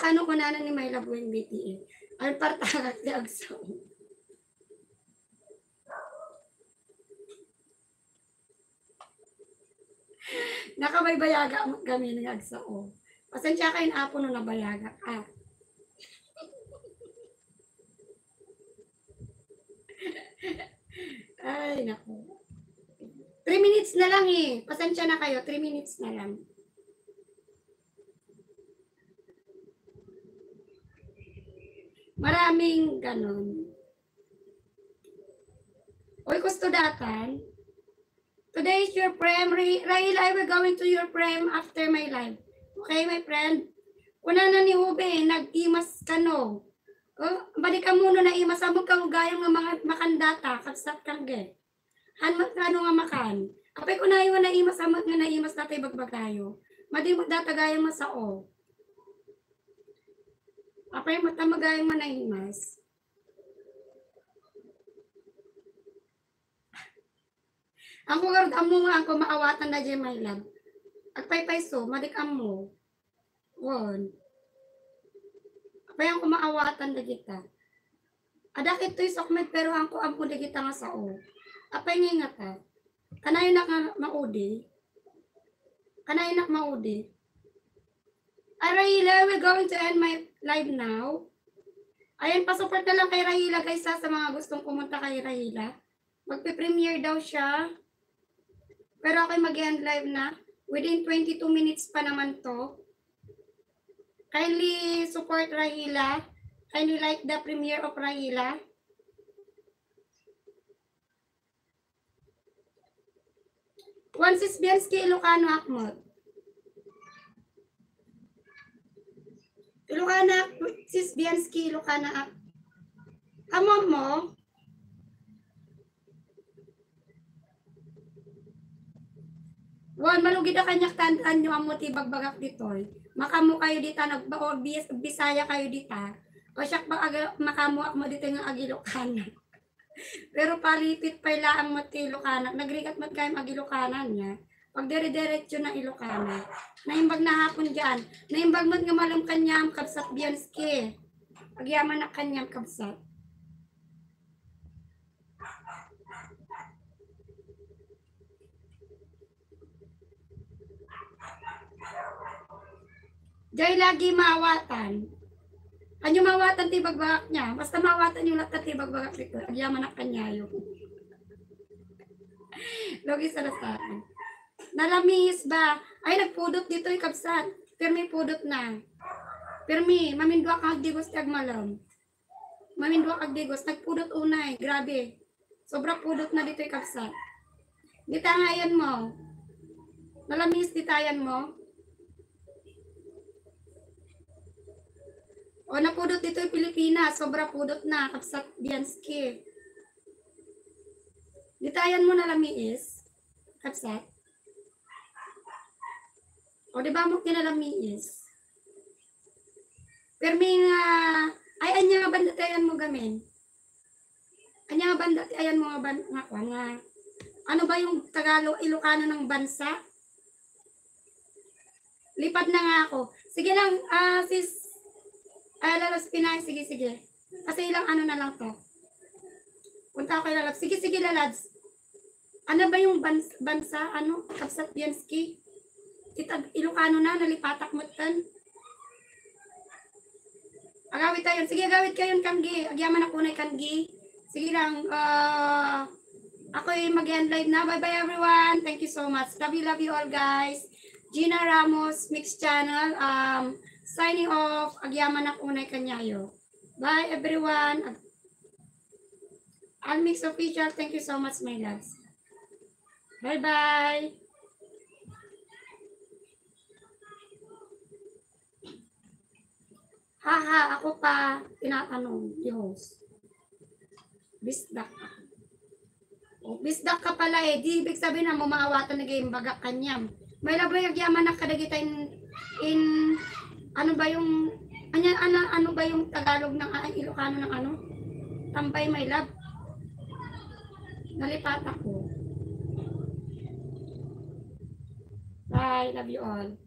ano ko na ni my love wing BTE. Ang partangat ni Agso. Nakabaybayaga kami ng Agso. Pasensya kayo na apo no nabayaga ka. Ay, naku. 3 minutes na lang eh. Pasensya na kayo, 3 minutes na lang. Maraming ganun. Uy, gusto datan. Today is your prem. Rahil, I will go into your prem after my live. Okay, my friend? Kuna na ni Ube, nag-imas ka no. Balik ka muna na imas. Amog ka gayang nga mga makandata. Kapsat kang ge. Han magkano nga makan. Kapay ko na iwan na imas. Amog nga na imas natay bagbag tayo. Madi magdata gayang masao. Apay matamagayang manahimas. Ang kugarod amo nga ang maawatan na dyan my love. Agpay-pay so, madik amo. Won. Apay ang kumaawatan na kita. Adak ito'y sokmed pero ang kuampo na kita nga sao. Apay nga ta. Kanay na maudi. Kanay na maudi. Rahila, we're going to end my live now. Ayan, pasupport na lang kay Rahila guys sa mga gustong pumunta kay Rahila. Magpe-premiere daw siya. Pero ako'y mag-end live na. Within 22 minutes pa naman to. Kindly support Rahila. Kindly like the premiere of Rahila. Juan Sisbiansky, Ilocano, Akmot. Ilocana, Sisbiansky, Ilocana. Amon mo? Wan, malugid na kanyak tandaan nyo ang motibagbagak dito. Makamu kayo dito, Bisaya kayo dito. O siyak makamuak mo dito ng Agilocana. Pero palipit pa ila ang Ilocana. Nagrigat mat kayo Agilocana niya. Pag dire-diretso na Ilocana. Naimbag na hapon dyan. Naimbag mat nga malam kanyam kapsat Bianski. Pagyaman na kanyam kapsat. Dahil lagi mawatan. Anyo mawatan tibagbagak niya. Basta mawatan yung lahat tibagbagak nito. Pagyaman na kanya yung. Logi sa lasahan. Nalamis ba? Ay, nagpudot dito yung kapsat. Pirmi pudot na. Pirmi, mamindwa kang agdigos tag malam. Mamindwa kang agdigos. Nagpudot unay. Grabe. Sobra pudot na dito yung kapsat. Ditangayan mo. Nalamis ditayan mo. O, napudot dito yung Pilipinas. Sobra pudot na. Kapsat Bianski. Ditayan mo nalamiis. Kapsat. O, di ba mo kinalamiis? Permi nga, ay, anya nga bandatayan mo gamin? Anya nga bandatayan mo nga, ano ba yung Tagalog, Ilocano ng bansa? Lipad na nga ako. Sige lang, sis, Lalas Pinay, sige. Kasi ilang ano na lang to. Punta ako kay Lalabs. Sige, Lalabs. Ano ba yung bansa, ano, Kapsat Bianski? Kita Ilocano na, nalipatak mo tan. Agawit tayo. Sige, agawit kayo Kangi. Agyaman ako na Kangi. Sige lang. Ako'y mag-end live na. Bye-bye everyone. Thank you so much. Love you all guys. Gina Ramos, Mix Channel. Signing off. Agyaman ako na Kanyayo. Bye everyone. Almix Official. Thank you so much my loves. Bye-bye. Haha, ako pa tinatanong, Diyos. Bisdak ka. O, bisdak ka pala eh. Di ibig sabihin na mumaawatan na game bagak kanyam. May laboy agyaman na kadagita in ano ba yung ano ba yung Tagalog ng Ilocano ng ano? Tampay my love. Nalipat ako. Bye, love you all.